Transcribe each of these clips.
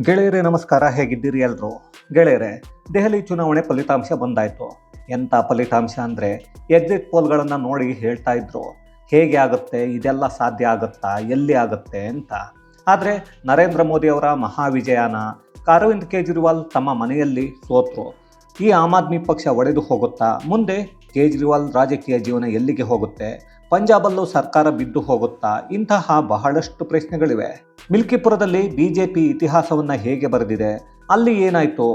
ಗೆಳೆಯರೇ ನಮಸ್ಕಾರ, ಹೇಗಿದ್ದೀರಿ ಎಲ್ಲರೂ? ಗೆಳೆಯರೇ, ದೆಹಲಿ ಚುನಾವಣೆ ಫಲಿತಾಂಶ ಬಂದಾಯಿತು. ಎಂಥ ಫಲಿತಾಂಶ ಅಂದರೆ ಎಕ್ಸಿಟ್ ಪೋಲ್ಗಳನ್ನು ನೋಡಿ ಹೇಳ್ತಾ ಇದ್ರು, ಹೇಗೆ ಆಗುತ್ತೆ, ಇದೆಲ್ಲ ಸಾಧ್ಯ ಆಗುತ್ತಾ, ಎಲ್ಲಿ ಆಗುತ್ತೆ ಅಂತ. ಆದರೆ ನರೇಂದ್ರ ಮೋದಿ ಅವರ ಮಹಾವಿಜಯನ ಅರವಿಂದ್ ಕೇಜ್ರಿವಾಲ್ ತಮ್ಮ ಮನೆಯಲ್ಲಿ ಸೋತರು. ಈ ಆಮ್ ಆದ್ಮಿ ಪಕ್ಷ ಒಡೆದು ಹೋಗುತ್ತಾ? ಮುಂದೆ ಕೇಜ್ರಿವಾಲ್ ರಾಜಕೀಯ ಜೀವನ ಎಲ್ಲಿಗೆ ಹೋಗುತ್ತೆ? ಪಂಜಾಬಲ್ಲೂ ಸರ್ಕಾರ ಬಿದ್ದು ಹೋಗುತ್ತಾ? ಇಂತಹ ಬಹಳಷ್ಟು ಪ್ರಶ್ನೆಗಳಿವೆ. ಮಿಲ್ಕಿಪುರದಲ್ಲಿ ಬಿಜೆಪಿ ಇತಿಹಾಸವನ್ನು ಹೇಗೆ ಬರೆದಿದೆ? ಅಲ್ಲಿ ಏನಾಯಿತು?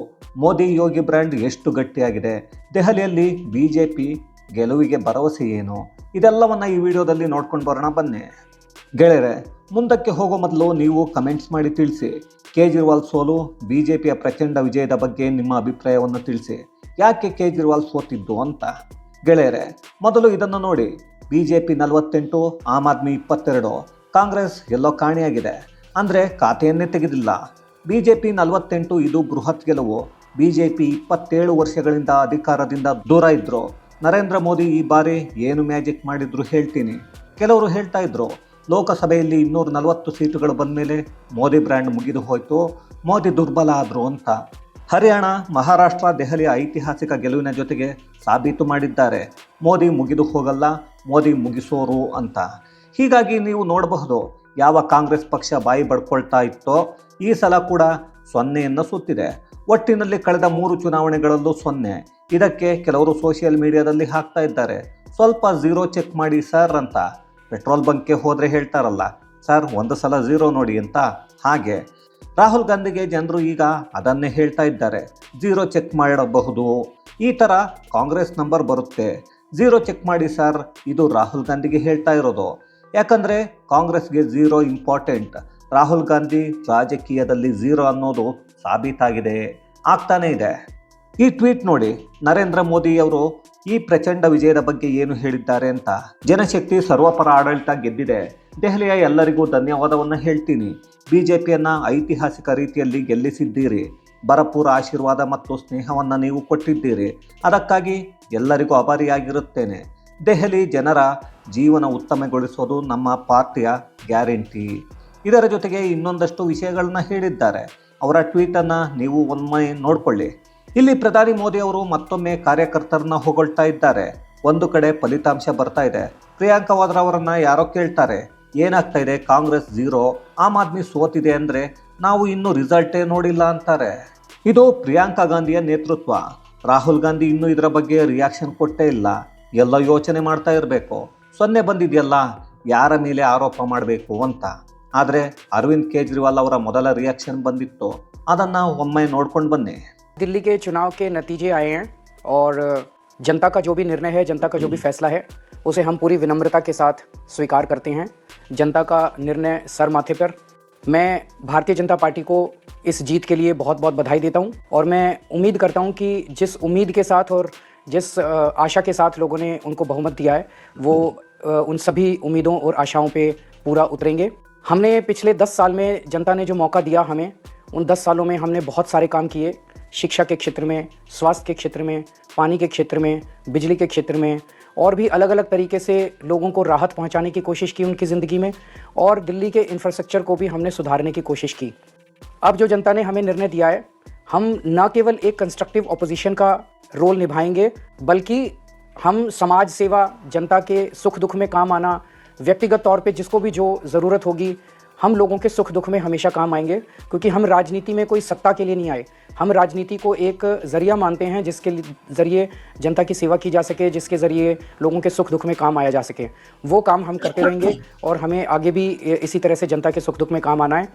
ಮೋದಿ ಯೋಗಿ ಬ್ರ್ಯಾಂಡ್ ಎಷ್ಟು ಗಟ್ಟಿಯಾಗಿದೆ? ದೆಹಲಿಯಲ್ಲಿ ಬಿಜೆಪಿ ಗೆಲುವಿಗೆ ಭರವಸೆ ಏನು? ಇದೆಲ್ಲವನ್ನು ಈ ವಿಡಿಯೋದಲ್ಲಿ ನೋಡ್ಕೊಂಡು ಬರೋಣ ಬನ್ನಿ. ಗೆಳೆಯರೆ, ಮುಂದಕ್ಕೆ ಹೋಗೋ ಮೊದಲು ನೀವು ಕಮೆಂಟ್ಸ್ ಮಾಡಿ ತಿಳಿಸಿ. ಕೇಜ್ರಿವಾಲ್ ಸೋಲು, ಬಿಜೆಪಿಯ ಪ್ರಚಂಡ ವಿಜಯದ ಬಗ್ಗೆ ನಿಮ್ಮ ಅಭಿಪ್ರಾಯವನ್ನು ತಿಳಿಸಿ. ಯಾಕೆ ಕೇಜ್ರಿವಾಲ್ ಸೋತಿದ್ದು ಅಂತ. ಗೆಳೆಯರೆ, ಮೊದಲು ಇದನ್ನು ನೋಡಿ. ಬಿಜೆಪಿ 48, ಆಮ್ ಆದ್ಮಿ 22, ಕಾಂಗ್ರೆಸ್ ಎಲ್ಲೋ ಕಾಣೆಯಾಗಿದೆ. ಅಂದರೆ ಖಾತೆಯನ್ನೇ ತೆಗೆದಿಲ್ಲ. ಬಿಜೆಪಿ 48, ಇದು ಬೃಹತ್ ಗೆಲುವು. ಬಿಜೆಪಿ 27 ವರ್ಷಗಳಿಂದ ಅಧಿಕಾರದಿಂದ ದೂರ ಇದ್ರು. ನರೇಂದ್ರ ಮೋದಿ ಈ ಬಾರಿ ಏನು ಮ್ಯಾಜಿಕ್ ಮಾಡಿದ್ರು ಹೇಳ್ತೀನಿ. ಕೆಲವರು ಹೇಳ್ತಾ ಇದ್ರು, ಲೋಕಸಭೆಯಲ್ಲಿ 240 ಸೀಟುಗಳು ಬಂದ ಮೇಲೆ ಮೋದಿ ಬ್ರ್ಯಾಂಡ್ ಮುಗಿದು ಹೋಯಿತು, ಮೋದಿ ದುರ್ಬಲ ಆದರು ಅಂತ. ಹರಿಯಾಣ, ಮಹಾರಾಷ್ಟ್ರ, ದೆಹಲಿಯ ಐತಿಹಾಸಿಕ ಗೆಲುವಿನ ಜೊತೆಗೆ ಸಾಬೀತು ಮಾಡಿದ್ದಾರೆ, ಮೋದಿ ಮುಗಿದು ಹೋಗಲ್ಲ, ಮೋದಿ ಮುಗಿಸೋರು ಅಂತ. ಹೀಗಾಗಿ ನೀವು ನೋಡಬಹುದು, ಯಾವ ಕಾಂಗ್ರೆಸ್ ಪಕ್ಷ ಬಾಯಿ ಬಡ್ಕೊಳ್ತಾ ಇತ್ತೋ ಈ ಸಲ ಕೂಡ 0 ಸುತ್ತಿದೆ. ಒಟ್ಟಿನಲ್ಲಿ ಕಳೆದ 3 ಚುನಾವಣೆಗಳಲ್ಲೂ 0. ಇದಕ್ಕೆ ಕೆಲವರು ಸೋಷಿಯಲ್ ಮೀಡಿಯಾದಲ್ಲಿ ಹಾಕ್ತಾ ಇದ್ದಾರೆ, ಸ್ವಲ್ಪ ಝೀರೋ ಚೆಕ್ ಮಾಡಿ ಸರ್ ಅಂತ. ಪೆಟ್ರೋಲ್ ಬಂಕ್ಗೆ ಹೋದರೆ ಹೇಳ್ತಾರಲ್ಲ, ಸರ್ ಒಂದು ಸಲ ಝೀರೋ ನೋಡಿ ಅಂತ. ಹಾಗೆ ರಾಹುಲ್ ಗಾಂಧಿಗೆ ಜನರು ಈಗ ಅದನ್ನೇ ಹೇಳ್ತಾ ಇದ್ದಾರೆ, ಝೀರೋ ಚೆಕ್ ಮಾಡಬಹುದು. ಈ ಥರ ಕಾಂಗ್ರೆಸ್ ನಂಬರ್ ಬರುತ್ತೆ, ಝೀರೋ ಚೆಕ್ ಮಾಡಿ ಸರ್. ಇದು ರಾಹುಲ್ ಗಾಂಧಿಗೆ ಹೇಳ್ತಾ ಇರೋದು. ಯಾಕಂದರೆ ಕಾಂಗ್ರೆಸ್ಗೆ ಝೀರೋ ಇಂಪಾರ್ಟೆಂಟ್. ರಾಹುಲ್ ಗಾಂಧಿ ರಾಜಕೀಯದಲ್ಲಿ ಝೀರೋ ಅನ್ನೋದು ಸಾಬೀತಾಗಿದೆ, ಆಗ್ತಾನೇ ಇದೆ. ಈ ಟ್ವೀಟ್ ನೋಡಿ, ನರೇಂದ್ರ ಮೋದಿಯವರು ಈ ಪ್ರಚಂಡ ವಿಜಯದ ಬಗ್ಗೆ ಏನು ಹೇಳಿದ್ದಾರೆ ಅಂತ. ಜನಶಕ್ತಿ ಸರ್ವಪರ ಆಡಳಿತ ಗೆದ್ದಿದೆ. ದೆಹಲಿಯ ಎಲ್ಲರಿಗೂ ಧನ್ಯವಾದವನ್ನು ಹೇಳ್ತೀನಿ. ಬಿಜೆಪಿಯನ್ನು ಐತಿಹಾಸಿಕ ರೀತಿಯಲ್ಲಿ ಗೆಲ್ಲಿಸಿದ್ದೀರಿ. ಭರಪೂರ ಆಶೀರ್ವಾದ ಮತ್ತು ಸ್ನೇಹವನ್ನು ನೀವು ಕೊಟ್ಟಿದ್ದೀರಿ. ಅದಕ್ಕಾಗಿ ಎಲ್ಲರಿಗೂ ಆಭಾರಿಯಾಗಿರುತ್ತೇನೆ. ದೆಹಲಿ ಜನರ ಜೀವನ ಉತ್ತಮಗೊಳಿಸೋದು ನಮ್ಮ ಪಾರ್ಟಿಯ ಗ್ಯಾರಂಟಿ. ಇದರ ಜೊತೆಗೆ ಇನ್ನೊಂದಷ್ಟು ವಿಷಯಗಳನ್ನ ಹೇಳಿದ್ದಾರೆ. ಅವರ ಟ್ವೀಟನ್ನು ನೀವು ಒಮ್ಮೆ ನೋಡಿಕೊಳ್ಳಿ. ಇಲ್ಲಿ ಪ್ರಧಾನಿ ಮೋದಿ ಅವರು ಮತ್ತೊಮ್ಮೆ ಕಾರ್ಯಕರ್ತರನ್ನ ಹೊಗಳ್ತಾ ಇದ್ದಾರೆ. ಒಂದು ಕಡೆ ಫಲಿತಾಂಶ ಬರ್ತಾ ಇದೆ. ಪ್ರಿಯಾಂಕಾ ವಾದ್ರಾ ಅವರನ್ನು ಯಾರೋ ಕೇಳ್ತಾರೆ, ಏನಾಗ್ತಾ ಇದೆ, ಕಾಂಗ್ರೆಸ್ ಝೀರೋ, ಆಮ್ ಆದ್ಮಿ ಸೋತಿದೆ ಅಂದರೆ ನಾವು ಇನ್ನೂ ರಿಸಲ್ಟೇ ನೋಡಿಲ್ಲ ಅಂತಾರೆ. ಇದು ಪ್ರಿಯಾಂಕಾ ಗಾಂಧಿಯ ನೇತೃತ್ವ. ರಾಹುಲ್ ಗಾಂಧಿ ಇನ್ನೂ ಇದರ ಬಗ್ಗೆ ರಿಯಾಕ್ಷನ್ ಕೊಟ್ಟೇ ಇಲ್ಲ. ಎಲ್ಲ ಯೋಚನೆ ಮಾಡ್ತಾ ಇರಬೇಕು, 0 ಬಂದಿದೆಯಲ್ಲ, ಯಾರ ಮೇಲೆ ಆರೋಪ ಮಾಡಬೇಕು ಅಂತ. ಆದರೆ ಅರವಿಂದ್ ಕೇಜ್ರಿವಾಲ್ ಅವರ ಮೊದಲ ರಿಯಾಕ್ಷನ್ ಬಂದಿತ್ತು, ಅದನ್ನು ಒಮ್ಮೆ ನೋಡ್ಕೊಂಡು ಬನ್ನಿ. दिल्ली के चुनाव के नतीजे आए हैं और जनता का जो भी निर्णय है, जनता का जो भी फैसला है, उसे हम पूरी विनम्रता के साथ स्वीकार करते हैं. जनता का निर्णय सर माथे पर. मैं भारतीय जनता पार्टी को इस जीत के लिए बहुत बहुत बधाई देता हूं और मैं उम्मीद करता हूं कि जिस उम्मीद के साथ और जिस आशा के साथ लोगों ने उनको बहुमत दिया है, वो उन सभी उम्मीदों और आशाओं पे पूरा उतरेंगे. हमने पिछले 10 साल में जनता ने जो मौका दिया हमें, उन 10 सालों में हमने बहुत सारे काम किए. शिक्षा के क्षेत्र में, स्वास्थ्य के क्षेत्र में, पानी के क्षेत्र में, बिजली के क्षेत्र में, और भी अलग अलग तरीके से लोगों को राहत पहुंचाने की कोशिश की उनकी ज़िंदगी में. और दिल्ली के इंफ्रास्ट्रक्चर को भी हमने सुधारने की कोशिश की. अब जो जनता ने हमें निर्णय दिया है, हम न केवल एक कंस्ट्रक्टिव ऑपोजिशन का रोल निभाएंगे, बल्कि हम समाज सेवा, जनता के सुख दुख में काम आना, व्यक्तिगत तौर पे जिसको भी जो ज़रूरत होगी, हम लोगों के सुख दुख में हमेशा काम आएंगे. क्योंकि हम राजनीति में कोई सत्ता के लिए नहीं आए, हम राजनीति को एक ज़रिया मानते हैं जिसके ज़रिए जनता की सेवा की जा सके, जिसके ज़रिए लोगों के सुख दुख में काम आया जा सके. वो काम हम करते रहेंगे और हमें आगे भी इसी तरह से जनता के सुख दुख में काम आना है.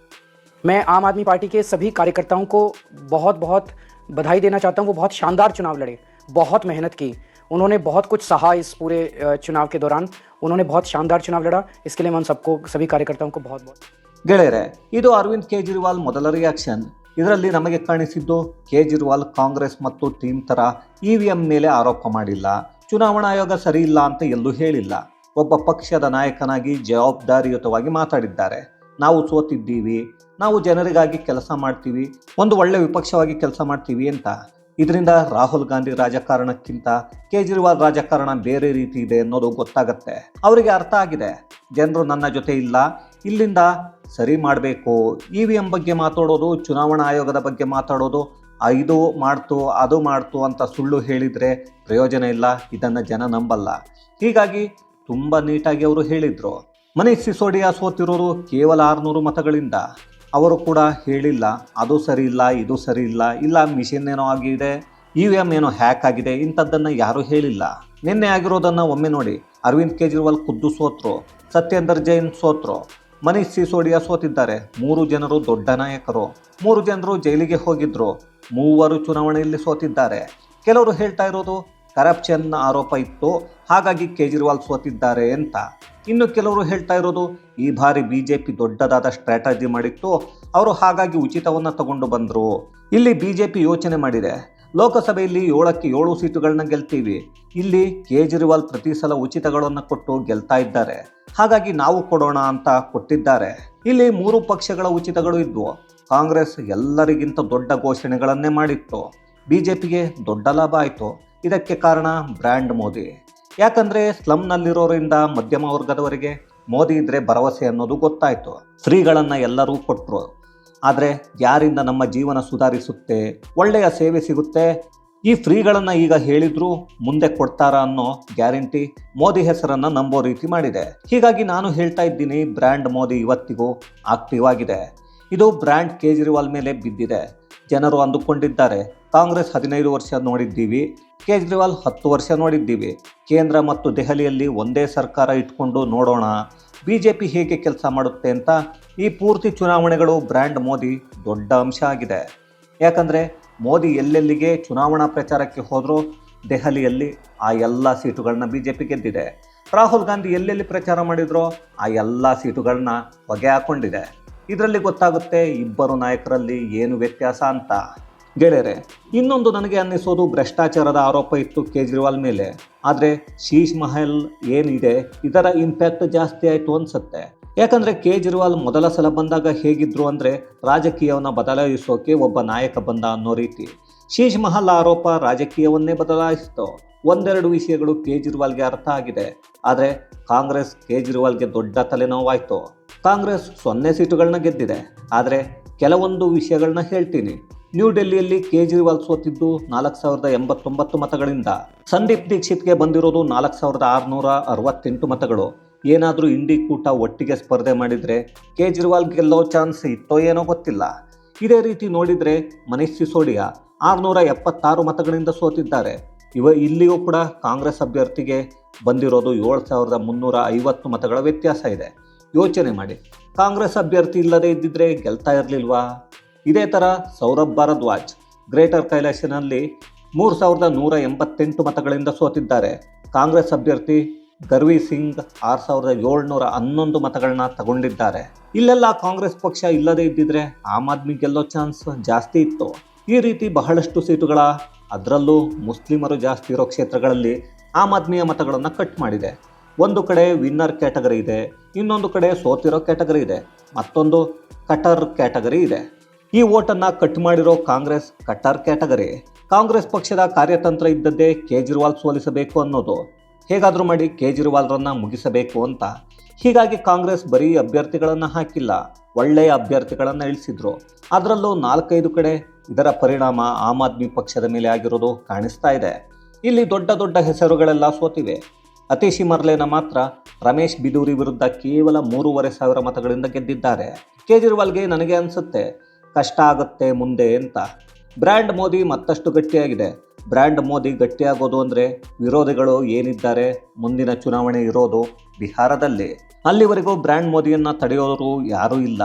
मैं आम आदमी पार्टी के सभी कार्यकर्ताओं को बहुत बहुत बधाई देना चाहता हूँ. वो बहुत शानदार चुनाव लड़े, बहुत मेहनत की, उन्होंने बहुत कुछ सहा. इस पूरे चुनाव के दौरान उन्होंने बहुत शानदार चुनाव लड़ा. इसके लिए मैं सबको, सभी कार्यकर्ताओं को बहुत बहुत. ಗೆಳೆಯರೆ, ಇದು ಅರವಿಂದ್ ಕೇಜ್ರಿವಾಲ್ ಮೊದಲ ರಿಯಾಕ್ಷನ್. ಇದರಲ್ಲಿ ನಮಗೆ ಕಾಣಿಸಿದ್ದು, ಕೇಜ್ರಿವಾಲ್ ಕಾಂಗ್ರೆಸ್ ಮತ್ತು ಟೀಮ್ ಥರ EVM ಮೇಲೆ ಆರೋಪ ಮಾಡಿಲ್ಲ, ಚುನಾವಣಾ ಆಯೋಗ ಸರಿ ಇಲ್ಲ ಅಂತ ಎಲ್ಲೂ ಹೇಳಿಲ್ಲ. ಒಬ್ಬ ಪಕ್ಷದ ನಾಯಕನಾಗಿ ಜವಾಬ್ದಾರಿಯುತವಾಗಿ ಮಾತಾಡಿದ್ದಾರೆ. ನಾವು ಸೋತಿದ್ದೀವಿ, ನಾವು ಜನರಿಗಾಗಿ ಕೆಲಸ ಮಾಡ್ತೀವಿ, ಒಂದು ಒಳ್ಳೆ ವಿಪಕ್ಷವಾಗಿ ಕೆಲಸ ಮಾಡ್ತೀವಿ ಅಂತ. ಇದರಿಂದ ರಾಹುಲ್ ಗಾಂಧಿ ರಾಜಕಾರಣಕ್ಕಿಂತ ಕೇಜ್ರಿವಾಲ್ ರಾಜಕಾರಣ ಬೇರೆ ರೀತಿ ಇದೆ ಅನ್ನೋದು ಗೊತ್ತಾಗತ್ತೆ. ಅವರಿಗೆ ಅರ್ಥ ಆಗಿದೆ, ಜನರು ನನ್ನ ಜೊತೆ ಇಲ್ಲ, ಇಲ್ಲಿಂದ ಸರಿ ಮಾಡಬೇಕು. EVM ಬಗ್ಗೆ ಮಾತಾಡೋದು, ಚುನಾವಣಾ ಆಯೋಗದ ಬಗ್ಗೆ ಮಾತಾಡೋದು, ಇದು ಮಾಡ್ತು ಅದು ಮಾಡ್ತು ಅಂತ ಸುಳ್ಳು ಹೇಳಿದರೆ ಪ್ರಯೋಜನ ಇಲ್ಲ. ಇದನ್ನು ಜನ ನಂಬಲ್ಲ. ಹೀಗಾಗಿ ತುಂಬ ನೀಟಾಗಿ ಅವರು ಹೇಳಿದರು. ಮನೀಶ್ ಸಿಸೋಡಿಯಾ ಸೋತಿರೋರು ಕೇವಲ 600 ಮತಗಳಿಂದ. ಅವರು ಕೂಡ ಹೇಳಿಲ್ಲ ಅದು ಸರಿ ಇಲ್ಲ, ಇದು ಸರಿ ಇಲ್ಲ, ಇಲ್ಲ ಮಿಷಿನ್ ಏನೋ ಆಗಿದೆ, EVM ಏನೋ ಹ್ಯಾಕ್ ಆಗಿದೆ, ಇಂಥದ್ದನ್ನು ಯಾರೂ ಹೇಳಿಲ್ಲ. ನಿನ್ನೆ ಆಗಿರೋದನ್ನು ಒಮ್ಮೆ ನೋಡಿ. ಅರವಿಂದ್ ಕೇಜ್ರಿವಾಲ್ ಖುದ್ದು ಸೋತರು, ಸತ್ಯೇಂದರ್ ಜೈನ್ ಸೋತರು, ಮನೀಶ್ ಸಿಸೋಡಿಯಾ ಸೋತಿದ್ದಾರೆ. 3 ಜನರು ದೊಡ್ಡ ನಾಯಕರು. 3 ಜನರು ಜೈಲಿಗೆ ಹೋಗಿದ್ರು. 3 ಚುನಾವಣೆಯಲ್ಲಿ ಸೋತಿದ್ದಾರೆ. ಕೆಲವರು ಹೇಳ್ತಾ ಇರೋದು ಕರಪ್ಷನ್ ಆರೋಪ ಇತ್ತು, ಹಾಗಾಗಿ ಕೇಜ್ರಿವಾಲ್ ಸೋತಿದ್ದಾರೆ ಅಂತ. ಇನ್ನು ಕೆಲವರು ಹೇಳ್ತಾ ಇರೋದು ಈ ಬಾರಿ BJP ದೊಡ್ಡದಾದ ಸ್ಟ್ರಾಟಜಿ ಮಾಡಿತ್ತು, ಅವರು ಹಾಗಾಗಿ ಉಚಿತವನ್ನು ತಗೊಂಡು ಬಂದರು. ಇಲ್ಲಿ BJP ಯೋಚನೆ ಮಾಡಿದೆ, ಲೋಕಸಭೆಯಲ್ಲಿ 7ಕ್ಕೆ 7 ಸೀಟುಗಳನ್ನ ಗೆಲ್ತೀವಿ. ಇಲ್ಲಿ ಕೇಜ್ರಿವಾಲ್ ಪ್ರತಿ ಸಲ ಉಚಿತಗಳನ್ನು ಕೊಟ್ಟು ಗೆಲ್ತಾ ಇದ್ದಾರೆ, ಹಾಗಾಗಿ ನಾವು ಕೊಡೋಣ ಅಂತ ಕೊಟ್ಟಿದ್ದಾರೆ. ಇಲ್ಲಿ 3 ಪಕ್ಷಗಳ ಉಚಿತಗಳು ಇದ್ವು. ಕಾಂಗ್ರೆಸ್ ಎಲ್ಲರಿಗಿಂತ ದೊಡ್ಡ ಘೋಷಣೆಗಳನ್ನೇ ಮಾಡಿತ್ತು. BJPಗೆ ದೊಡ್ಡ ಲಾಭ ಆಯಿತು. ಇದಕ್ಕೆ ಕಾರಣ ಬ್ರ್ಯಾಂಡ್ ಮೋದಿ. ಯಾಕಂದರೆ ಸ್ಲಮ್ನಲ್ಲಿರೋರಿಂದ ಮಧ್ಯಮ ವರ್ಗದವರಿಗೆ ಮೋದಿ ಇದ್ದರೆ ಭರವಸೆ ಅನ್ನೋದು ಗೊತ್ತಾಯಿತು. ಫ್ರೀಗಳನ್ನು ಎಲ್ಲರೂ ಕೊಟ್ಟರು. ಆದರೆ ಯಾರಿಂದ ನಮ್ಮ ಜೀವನ ಸುಧಾರಿಸುತ್ತೆ, ಒಳ್ಳೆಯ ಸೇವೆ ಸಿಗುತ್ತೆ, ಈ ಫ್ರೀಗಳನ್ನು ಈಗ ಹೇಳಿದ್ರು ಮುಂದೆ ಕೊಡ್ತಾರಾ ಅನ್ನೋ ಗ್ಯಾರಂಟಿ ಮೋದಿ ಹೆಸರನ್ನು ನಂಬೋ ರೀತಿ ಮಾಡಿದೆ. ಹೀಗಾಗಿ ನಾನು ಹೇಳ್ತಾ ಇದ್ದೀನಿ, ಬ್ರ್ಯಾಂಡ್ ಮೋದಿ ಇವತ್ತಿಗೂ ಆಕ್ಟಿವ್ ಆಗಿದೆ. ಇದು ಬ್ರ್ಯಾಂಡ್ ಕೇಜ್ರಿವಾಲ್ ಮೇಲೆ ಬಿದ್ದಿದೆ. ಜನರು ಅಂದುಕೊಂಡಿದ್ದಾರೆ ಕಾಂಗ್ರೆಸ್ 15 ವರ್ಷ ನೋಡಿದ್ದೀವಿ, ಕೇಜ್ರಿವಾಲ್ 10 ವರ್ಷ ನೋಡಿದ್ದೀವಿ, ಕೇಂದ್ರ ಮತ್ತು ದೆಹಲಿಯಲ್ಲಿ ಒಂದೇ ಸರ್ಕಾರ ಇಟ್ಕೊಂಡು ನೋಡೋಣ BJP ಹೇಗೆ ಕೆಲಸ ಮಾಡುತ್ತೆ ಅಂತ. ಈ ಪೂರ್ತಿ ಚುನಾವಣೆಗಳು ಬ್ರ್ಯಾಂಡ್ ಮೋದಿ ದೊಡ್ಡ ಅಂಶ ಆಗಿದೆ. ಯಾಕಂದರೆ ಮೋದಿ ಎಲ್ಲೆಲ್ಲಿಗೆ ಚುನಾವಣಾ ಪ್ರಚಾರಕ್ಕೆ ಹೋದರೂ ದೆಹಲಿಯಲ್ಲಿ ಆ ಎಲ್ಲ ಸೀಟುಗಳನ್ನ BJP ಗೆದ್ದಿದೆ. ರಾಹುಲ್ ಗಾಂಧಿ ಎಲ್ಲೆಲ್ಲಿ ಪ್ರಚಾರ ಮಾಡಿದ್ರೋ ಆ ಎಲ್ಲ ಸೀಟುಗಳನ್ನ ಹೊಗೆ ಹಾಕ್ಕೊಂಡಿದೆ. ಇದರಲ್ಲಿ ಗೊತ್ತಾಗುತ್ತೆ ಇಬ್ಬರು ನಾಯಕರಲ್ಲಿ ಏನು ವ್ಯತ್ಯಾಸ ಅಂತ. ಗೆಳೆಯರೆ, ಇನ್ನೊಂದು ನನಗೆ ಅನ್ನಿಸೋದು ಭ್ರಷ್ಟಾಚಾರದ ಆರೋಪ ಇತ್ತು ಕೇಜ್ರಿವಾಲ್ ಮೇಲೆ. ಆದರೆ ಶೀಶ್ ಮಹಲ್ ಏನಿದೆ ಇದರ ಇಂಪ್ಯಾಕ್ಟ್ ಜಾಸ್ತಿ ಆಯಿತು ಅನಿಸುತ್ತೆ. ಯಾಕಂದರೆ ಕೇಜ್ರಿವಾಲ್ ಮೊದಲ ಸಲ ಬಂದಾಗ ಹೇಗಿದ್ರು ಅಂದರೆ ರಾಜಕೀಯವನ್ನು ಬದಲಾಯಿಸೋಕೆ ಒಬ್ಬ ನಾಯಕ ಬಂದ ಅನ್ನೋ ರೀತಿ. ಶೀಶ್ ಮಹಲ್ ಆರೋಪ ರಾಜಕೀಯವನ್ನೇ ಬದಲಾಯಿಸಿತು. ಒಂದೆರಡು ವಿಷಯಗಳು ಕೇಜ್ರಿವಾಲ್ಗೆ ಅರ್ಥ ಆಗಿದೆ. ಆದರೆ ಕಾಂಗ್ರೆಸ್ ಕೇಜ್ರಿವಾಲ್ಗೆ ದೊಡ್ಡ ತಲೆನೋವಾಯಿತು. ಕಾಂಗ್ರೆಸ್ 0 ಸೀಟುಗಳನ್ನ ಗೆದ್ದಿದೆ. ಆದರೆ ಕೆಲವೊಂದು ವಿಷಯಗಳನ್ನ ಹೇಳ್ತೀನಿ. ನ್ಯೂ ಡೆಲ್ಲಿಯಲ್ಲಿ ಕೇಜ್ರಿವಾಲ್ ಸೋತಿದ್ದು 4089 ಮತಗಳಿಂದ. ಸಂದೀಪ್ ದೀಕ್ಷಿತ್ಗೆ ಬಂದಿರೋದು 4668 ಮತಗಳು. ಏನಾದರೂ ಇಂಡಿ ಕೂಟ ಒಟ್ಟಿಗೆ ಸ್ಪರ್ಧೆ ಮಾಡಿದರೆ ಕೇಜ್ರಿವಾಲ್ ಗೆಲ್ಲೋ ಚಾನ್ಸ್ ಇತ್ತೋ ಏನೋ ಗೊತ್ತಿಲ್ಲ. ಇದೇ ರೀತಿ ನೋಡಿದರೆ ಮನೀಶ್ ಸಿಸೋಡಿಯಾ 676 ಮತಗಳಿಂದ ಸೋತಿದ್ದಾರೆ. ಇಲ್ಲಿಯೂ ಕೂಡ ಕಾಂಗ್ರೆಸ್ ಅಭ್ಯರ್ಥಿಗೆ ಬಂದಿರೋದು 7350 ಮತಗಳ ವ್ಯತ್ಯಾಸ ಇದೆ. ಯೋಚನೆ ಮಾಡಿ, ಕಾಂಗ್ರೆಸ್ ಅಭ್ಯರ್ಥಿ ಇಲ್ಲದೇ ಇದ್ದಿದ್ರೆ ಗೆಲ್ತಾ ಇರಲಿಲ್ವಾ? ಇದೇ ಥರ ಸೌರಭ್ ಭಾರದ್ವಾಜ್ ಗ್ರೇಟರ್ ಕೈಲಾಶನಲ್ಲಿ 3188 ಮತಗಳಿಂದ ಸೋತಿದ್ದಾರೆ. ಕಾಂಗ್ರೆಸ್ ಅಭ್ಯರ್ಥಿ ಗರ್ವಿ ಸಿಂಗ್ 6711 ಮತಗಳನ್ನ ತಗೊಂಡಿದ್ದಾರೆ. ಇಲ್ಲೆಲ್ಲ ಕಾಂಗ್ರೆಸ್ ಪಕ್ಷ ಇಲ್ಲದೇ ಇದ್ದಿದ್ರೆ ಆಮ್ ಆದ್ಮಿ ಗೆಲ್ಲೋ ಚಾನ್ಸ್ ಜಾಸ್ತಿ ಇತ್ತು. ಈ ರೀತಿ ಬಹಳಷ್ಟು ಸೀಟುಗಳ, ಅದರಲ್ಲೂ ಮುಸ್ಲಿಮರು ಜಾಸ್ತಿ ಇರೋ ಕ್ಷೇತ್ರಗಳಲ್ಲಿ ಆಮ್ ಆದ್ಮಿಯ ಮತಗಳನ್ನು ಕಟ್ ಮಾಡಿದೆ. ಒಂದು ಕಡೆ ವಿನ್ನರ್ ಕ್ಯಾಟಗರಿ ಇದೆ, ಇನ್ನೊಂದು ಕಡೆ ಸೋತಿರೋ ಕ್ಯಾಟಗರಿ ಇದೆ, ಮತ್ತೊಂದು ಕಟರ್ ಕ್ಯಾಟಗರಿ ಇದೆ. ಈ ಓಟನ್ನು ಕಟ್ ಮಾಡಿರೋ ಕಾಂಗ್ರೆಸ್ ಕಟರ್ ಕ್ಯಾಟಗರಿ. ಕಾಂಗ್ರೆಸ್ ಪಕ್ಷದ ಕಾರ್ಯತಂತ್ರ ಇದ್ದದ್ದೇ ಕೇಜ್ರಿವಾಲ್ ಸೋಲಿಸಬೇಕು ಅನ್ನೋದು. ಹೇಗಾದರೂ ಮಾಡಿ ಕೇಜ್ರಿವಾಲ್ರನ್ನ ಮುಗಿಸಬೇಕು ಅಂತ. ಹೀಗಾಗಿ ಕಾಂಗ್ರೆಸ್ ಬರೀ ಅಭ್ಯರ್ಥಿಗಳನ್ನು ಹಾಕಿಲ್ಲ, ಒಳ್ಳೆಯ ಅಭ್ಯರ್ಥಿಗಳನ್ನು ಇಳಿಸಿದ್ರು. ಅದರಲ್ಲೂ 4-5 ಕಡೆ ಇದರ ಪರಿಣಾಮ ಆಮ್ ಆದ್ಮಿ ಪಕ್ಷದ ಮೇಲೆ ಆಗಿರೋದು ಕಾಣಿಸ್ತಾ ಇದೆ. ಇಲ್ಲಿ ದೊಡ್ಡ ದೊಡ್ಡ ಹೆಸರುಗಳೆಲ್ಲ ಸೋತಿವೆ. ಅತೀಶಿ ಮರ್ಲೇನ ಮಾತ್ರ ರಮೇಶ್ ಬಿದೂರಿ ವಿರುದ್ಧ ಕೇವಲ 3500 ಮತಗಳಿಂದ ಗೆದ್ದಿದ್ದಾರೆ. ಕೇಜ್ರಿವಾಲ್ಗೆ ನನಗೆ ಅನಿಸುತ್ತೆ ಕಷ್ಟ ಆಗುತ್ತೆ ಮುಂದೆ ಅಂತ. ಬ್ರ್ಯಾಂಡ್ ಮೋದಿ ಮತ್ತಷ್ಟು ಗಟ್ಟಿಯಾಗಿದೆ. ಬ್ರ್ಯಾಂಡ್ ಮೋದಿ ಗಟ್ಟಿಯಾಗೋದು ಅಂದರೆ ವಿರೋಧಿಗಳು ಏನಿದ್ದಾರೆ ಮುಂದಿನ ಚುನಾವಣೆ ಇರೋದು ಬಿಹಾರದಲ್ಲಿ. ಅಲ್ಲಿವರೆಗೂ ಬ್ರ್ಯಾಂಡ್ ಮೋದಿಯನ್ನು ತಡೆಯೋರು ಯಾರೂ ಇಲ್ಲ.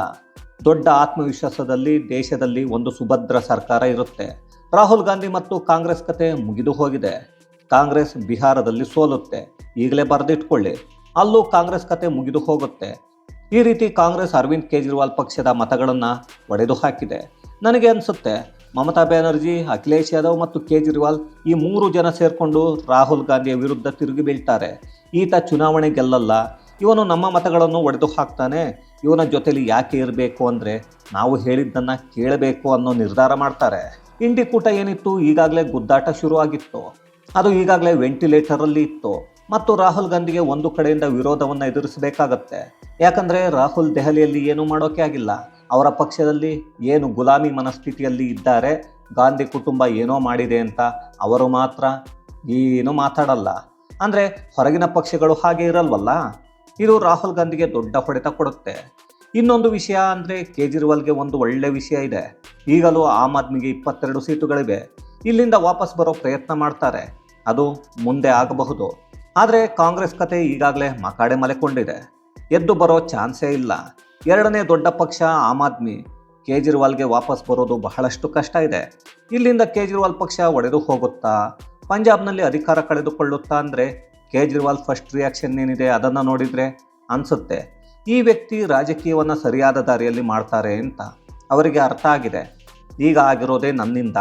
ದೊಡ್ಡ ಆತ್ಮವಿಶ್ವಾಸದಲ್ಲಿ ದೇಶದಲ್ಲಿ ಒಂದು ಸುಭದ್ರ ಸರ್ಕಾರ ಇರುತ್ತೆ. ರಾಹುಲ್ ಗಾಂಧಿ ಮತ್ತು ಕಾಂಗ್ರೆಸ್ ಕತೆ ಮುಗಿದು ಹೋಗಿದೆ. ಕಾಂಗ್ರೆಸ್ ಬಿಹಾರದಲ್ಲಿ ಸೋಲುತ್ತೆ, ಈಗಲೇ ಬರೆದಿಟ್ಕೊಳ್ಳಿ. ಅಲ್ಲೂ ಕಾಂಗ್ರೆಸ್ ಕತೆ ಮುಗಿದು ಹೋಗುತ್ತೆ. ಈ ರೀತಿ ಕಾಂಗ್ರೆಸ್ ಅರವಿಂದ್ ಕೇಜ್ರಿವಾಲ್ ಪಕ್ಷದ ಮತಗಳನ್ನು ಒಡೆದು ಹಾಕಿದೆ. ನನಗೆ ಅನಿಸುತ್ತೆ ಮಮತಾ ಬ್ಯಾನರ್ಜಿ, ಅಖಿಲೇಶ್ ಯಾದವ್ ಮತ್ತು ಕೇಜ್ರಿವಾಲ್ ಈ 3 ಜನ ಸೇರಿಕೊಂಡು ರಾಹುಲ್ ಗಾಂಧಿಯ ವಿರುದ್ಧ ತಿರುಗಿ ಬೀಳ್ತಾರೆ. ಈತ ಚುನಾವಣೆ ಗೆಲ್ಲಲ್ಲ, ಇವನು ನಮ್ಮ ಮತಗಳನ್ನು ಒಡೆದು ಹಾಕ್ತಾನೆ, ಇವನ ಜೊತೆಲಿ ಯಾಕೆ ಇರಬೇಕು ಅಂದರೆ ನಾವು ಹೇಳಿದ್ದನ್ನು ಕೇಳಬೇಕು ಅನ್ನೋ ನಿರ್ಧಾರ ಮಾಡ್ತಾರೆ. ಇಂಡಿ ಕೂಟ ಏನಿತ್ತು ಈಗಾಗಲೇ ಗುದ್ದಾಟ ಶುರುವಾಗಿತ್ತು. ಅದು ಈಗಾಗಲೇ ವೆಂಟಿಲೇಟರಲ್ಲಿ ಇತ್ತು. ಮತ್ತು ರಾಹುಲ್ ಗಾಂಧಿಗೆ ಒಂದು ಕಡೆಯಿಂದ ವಿರೋಧವನ್ನು ಎದುರಿಸಬೇಕಾಗತ್ತೆ. ಯಾಕಂದರೆ ರಾಹುಲ್ ದೆಹಲಿಯಲ್ಲಿ ಏನೂ ಮಾಡೋಕೆ ಆಗಿಲ್ಲ. ಅವರ ಪಕ್ಷದಲ್ಲಿ ಏನು ಗುಲಾಮಿ ಮನಸ್ಥಿತಿಯಲ್ಲಿ ಇದ್ದಾರೆ, ಗಾಂಧಿ ಕುಟುಂಬ ಏನೋ ಮಾಡಿದೆ ಅಂತ ಅವರು ಮಾತ್ರ ಏನೂ ಮಾತಾಡಲ್ಲ. ಅಂದರೆ ಹೊರಗಿನ ಪಕ್ಷಗಳು ಹಾಗೆ ಇರಲ್ವಲ್ಲ. ಇದು ರಾಹುಲ್ ಗಾಂಧಿಗೆ ದೊಡ್ಡ ಹೊಡೆತ ಕೊಡುತ್ತೆ. ಇನ್ನೊಂದು ವಿಷಯ ಅಂದರೆ ಕೇಜ್ರಿವಾಲ್ಗೆ ಒಂದು ಒಳ್ಳೆಯ ವಿಷಯ ಇದೆ. ಈಗಲೂ ಆಮ್ ಆದ್ಮಿಗೆ 22 ಸೀಟುಗಳಿವೆ. ಇಲ್ಲಿಂದ ವಾಪಸ್ ಬರೋ ಪ್ರಯತ್ನ ಮಾಡ್ತಾರೆ. ಅದು ಮುಂದೆ ಆಗಬಹುದು. ಆದರೆ ಕಾಂಗ್ರೆಸ್ ಕತೆ ಈಗಾಗಲೇ ಮಕಾಡೆ ಮಲೆಕೊಂಡಿದೆ. ಎದ್ದು ಬರೋ ಚಾನ್ಸೇ ಇಲ್ಲ. ಎರಡನೇ ದೊಡ್ಡ ಪಕ್ಷ ಆಮ್ ಆದ್ಮಿ ಕೇಜ್ರಿವಾಲ್ಗೆ ವಾಪಸ್ ಬರೋದು ಬಹಳಷ್ಟು ಕಷ್ಟ ಇದೆ. ಇಲ್ಲಿಂದ ಕೇಜ್ರಿವಾಲ್ ಪಕ್ಷ ಒಡೆದು ಹೋಗುತ್ತಾ, ಪಂಜಾಬ್ನಲ್ಲಿ ಅಧಿಕಾರ ಕಳೆದುಕೊಳ್ಳುತ್ತಾ ಅಂದರೆ ಕೇಜ್ರಿವಾಲ್ ಫಸ್ಟ್ ರಿಯಾಕ್ಷನ್ ಏನಿದೆ ಅದನ್ನು ನೋಡಿದರೆ ಅನಿಸುತ್ತೆ ಈ ವ್ಯಕ್ತಿ ರಾಜಕೀಯವನ್ನು ಸರಿಯಾದ ದಾರಿಯಲ್ಲಿ ಮಾಡ್ತಾರೆ ಅಂತ. ಅವರಿಗೆ ಅರ್ಥ ಆಗಿದೆ. ಈಗ ಆಗಿರೋದೇ ನನ್ನಿಂದ,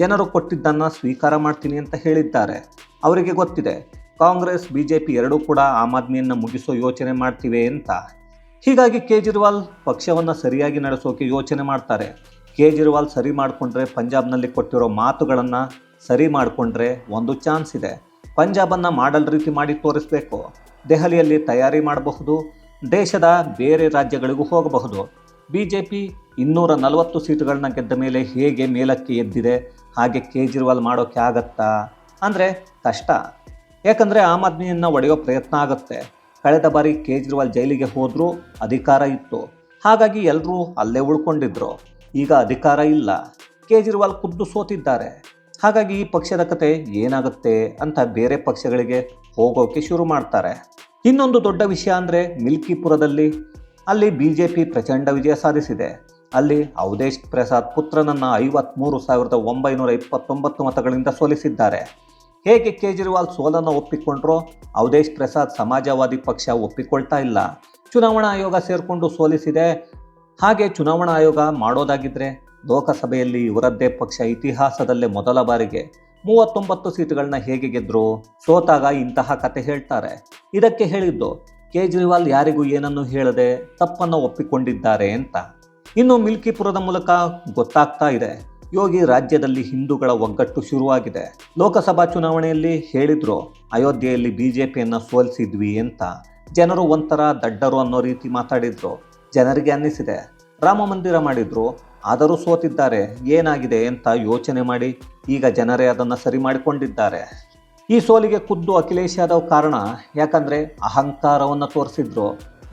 ಜನರು ಕೊಟ್ಟಿದ್ದನ್ನು ಸ್ವೀಕಾರ ಮಾಡ್ತೀನಿ ಅಂತ ಹೇಳಿದ್ದಾರೆ. ಅವರಿಗೆ ಗೊತ್ತಿದೆ ಕಾಂಗ್ರೆಸ್ BJP ಎರಡೂ ಕೂಡ ಆಮ್ ಆದ್ಮಿಯನ್ನು ಮುಗಿಸೋ ಯೋಚನೆ ಮಾಡ್ತಿವೆ ಅಂತ. ಹೀಗಾಗಿ ಕೇಜ್ರಿವಾಲ್ ಪಕ್ಷವನ್ನು ಸರಿಯಾಗಿ ನಡೆಸೋಕೆ ಯೋಚನೆ ಮಾಡ್ತಾರೆ. ಕೇಜ್ರಿವಾಲ್ ಸರಿ ಮಾಡಿಕೊಂಡ್ರೆ, ಪಂಜಾಬ್ನಲ್ಲಿ ಕೊಟ್ಟಿರೋ ಮಾತುಗಳನ್ನು ಸರಿ ಮಾಡಿಕೊಂಡ್ರೆ ಒಂದು ಚಾನ್ಸ್ ಇದೆ. ಪಂಜಾಬನ್ನು ಮಾಡಲ್ ರೀತಿ ಮಾಡಿ ತೋರಿಸಬೇಕು. ದೆಹಲಿಯಲ್ಲಿ ತಯಾರಿ ಮಾಡಬಹುದು. ದೇಶದ ಬೇರೆ ರಾಜ್ಯಗಳಿಗೂ ಹೋಗಬಹುದು. BJP 240 ಸೀಟುಗಳನ್ನ ಗೆದ್ದ ಮೇಲೆ ಹೇಗೆ ಮೇಲಕ್ಕೆ ಎದ್ದಿದೆ, ಹಾಗೆ ಕೇಜ್ರಿವಾಲ್ ಮಾಡೋಕ್ಕೆ ಆಗತ್ತಾ ಅಂದರೆ ಕಷ್ಟ. ಯಾಕಂದರೆ ಆಮ್ ಆದ್ಮಿಯನ್ನು ಒಡೆಯೋ ಪ್ರಯತ್ನ ಆಗುತ್ತೆ. ಕಳೆದ ಬಾರಿ ಕೇಜ್ರಿವಾಲ್ ಜೈಲಿಗೆ ಹೋದರೂ ಅಧಿಕಾರ ಇತ್ತು. ಹಾಗಾಗಿ ಎಲ್ಲರೂ ಅಲ್ಲೇ ಉಳ್ಕೊಂಡಿದ್ರು. ಈಗ ಅಧಿಕಾರ ಇಲ್ಲ. ಕೇಜ್ರಿವಾಲ್ ಖುದ್ದು ಸೋತಿದ್ದಾರೆ. ಹಾಗಾಗಿ ಈ ಪಕ್ಷದ ಕತೆ ಏನಾಗುತ್ತೆ ಅಂತ ಬೇರೆ ಪಕ್ಷಗಳಿಗೆ ಹೋಗೋಕೆ ಶುರು ಮಾಡ್ತಾರೆ. ಇನ್ನೊಂದು ದೊಡ್ಡ ವಿಷಯ ಅಂದರೆ ಮಿಲ್ಕಿಪುರದಲ್ಲಿ ಅಲ್ಲಿ BJP ಪ್ರಚಂಡ ವಿಜಯ ಸಾಧಿಸಿದೆ. ಅಲ್ಲಿ ಅವಧೇಶ್ ಪ್ರಸಾದ್ ಪುತ್ರನನ್ನು 53,929 ಮತಗಳಿಂದ ಸೋಲಿಸಿದ್ದಾರೆ. ಹೇಗೆ ಕೇಜ್ರಿವಾಲ್ ಸೋಲನ್ನು ಒಪ್ಪಿಕೊಂಡ್ರೋ ಅವಧೇಶ್ ಪ್ರಸಾದ್ ಸಮಾಜವಾದಿ ಪಕ್ಷ ಒಪ್ಪಿಕೊಳ್ತಾ ಇಲ್ಲ. ಚುನಾವಣಾ ಆಯೋಗ ಸೇರಿಕೊಂಡು ಸೋಲಿಸಿದೆ. ಹಾಗೆ ಚುನಾವಣಾ ಆಯೋಗ ಮಾಡೋದಾಗಿದ್ದರೆ ಲೋಕಸಭೆಯಲ್ಲಿ ಇವರದ್ದೇ ಪಕ್ಷ ಇತಿಹಾಸದಲ್ಲೇ ಮೊದಲ ಬಾರಿಗೆ 39 ಸೀಟುಗಳನ್ನ ಹೇಗೆ ಗೆದ್ರು, ಸೋತಾಗ ಇಂತಹ ಕತೆ ಹೇಳ್ತಾರೆ. ಇದಕ್ಕೆ ಹೇಳಿದ್ದು ಕೇಜ್ರಿವಾಲ್ ಯಾರಿಗೂ ಏನನ್ನು ಹೇಳದೆ ತಪ್ಪನ್ನು ಒಪ್ಪಿಕೊಂಡಿದ್ದಾರೆ ಅಂತ. ಇನ್ನು ಮಿಲ್ಕಿಪುರದ ಮೂಲಕ ಗೊತ್ತಾಗ್ತಾ ಇದೆ ಯೋಗಿ ರಾಜ್ಯದಲ್ಲಿ ಹಿಂದೂಗಳ ಒಗ್ಗಟ್ಟು ಶುರುವಾಗಿದೆ. ಲೋಕಸಭಾ ಚುನಾವಣೆಯಲ್ಲಿ ಹೇಳಿದ್ರು ಅಯೋಧ್ಯೆಯಲ್ಲಿ BJPಯನ್ನು ಸೋಲಿಸಿದ್ವಿ ಅಂತ. ಜನರು ಒಂಥರ ದಡ್ಡರು ಅನ್ನೋ ರೀತಿ ಮಾತಾಡಿದ್ರು. ಜನರಿಗೆ ಅನ್ನಿಸಿದೆ ರಾಮ ಮಂದಿರ ಮಾಡಿದ್ರು, ಆದರೂ ಸೋತಿದ್ದಾರೆ, ಏನಾಗಿದೆ ಅಂತ ಯೋಚನೆ ಮಾಡಿ ಈಗ ಜನರೇ ಅದನ್ನು ಸರಿ ಮಾಡಿಕೊಂಡಿದ್ದಾರೆ. ಈ ಸೋಲಿಗೆ ಖುದ್ದು ಅಖಿಲೇಶ್ ಯಾದವ್ ಕಾರಣ. ಯಾಕಂದರೆ ಅಹಂಕಾರವನ್ನು ತೋರಿಸಿದ್ರು.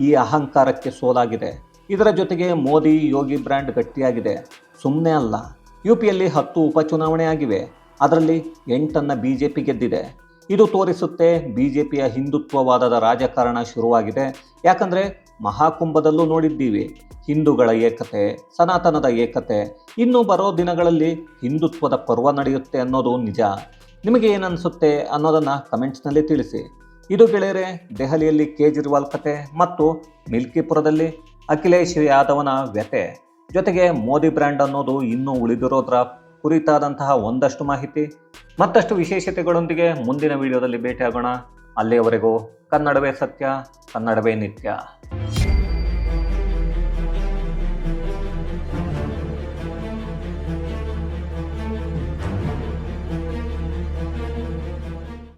ಈ ಅಹಂಕಾರಕ್ಕೆ ಸೋಲಾಗಿದೆ. ಇದರ ಜೊತೆಗೆ ಮೋದಿ ಯೋಗಿ ಬ್ರ್ಯಾಂಡ್ ಗಟ್ಟಿಯಾಗಿದೆ. ಸುಮ್ಮನೆ ಅಲ್ಲ. UPಯಲ್ಲಿ 10 ಉಪಚುನಾವಣೆ ಆಗಿವೆ. ಅದರಲ್ಲಿ 8 BJP ಗೆದ್ದಿದೆ. ಇದು ತೋರಿಸುತ್ತೆ BJPಯ ಹಿಂದುತ್ವವಾದದ ರಾಜಕಾರಣ ಶುರುವಾಗಿದೆ. ಯಾಕಂದರೆ ಮಹಾಕುಂಭದಲ್ಲೂ ನೋಡಿದ್ದೀವಿ ಹಿಂದೂಗಳ ಏಕತೆ, ಸನಾತನದ ಏಕತೆ. ಇನ್ನು ಬರೋ ದಿನಗಳಲ್ಲಿ ಹಿಂದುತ್ವದ ಪರ್ವ ನಡೆಯುತ್ತೆ ಅನ್ನೋದು ನಿಜ. ನಿಮಗೆ ಏನನ್ನಿಸುತ್ತೆ ಅನ್ನೋದನ್ನು ಕಮೆಂಟ್ಸ್ನಲ್ಲಿ ತಿಳಿಸಿ. ಇದು ಗೆಳೆಯರೆ ದೆಹಲಿಯಲ್ಲಿ ಕೇಜ್ರಿವಾಲ್ ಕತೆ ಮತ್ತು ಮಿಲ್ಕಿಪುರದಲ್ಲಿ ಅಖಿಲೇಶ್ ಯಾದವನ ವ್ಯತೆ. ಜೊತೆಗೆ ಮೋದಿ ಬ್ರ್ಯಾಂಡ್ ಅನ್ನೋದು ಇನ್ನೂ ಉಳಿದಿರೋದ್ರ ಕುರಿತಾದಂತಹ ಒಂದಷ್ಟು ಮಾಹಿತಿ. ಮತ್ತಷ್ಟು ವಿಶೇಷತೆಗಳೊಂದಿಗೆ ಮುಂದಿನ ವಿಡಿಯೋದಲ್ಲಿ ಭೇಟಿಯಾಗೋಣ. ಅಲ್ಲಿಯವರೆಗೂ ಕನ್ನಡವೇ ಸತ್ಯ, ಕನ್ನಡವೇ ನಿತ್ಯ.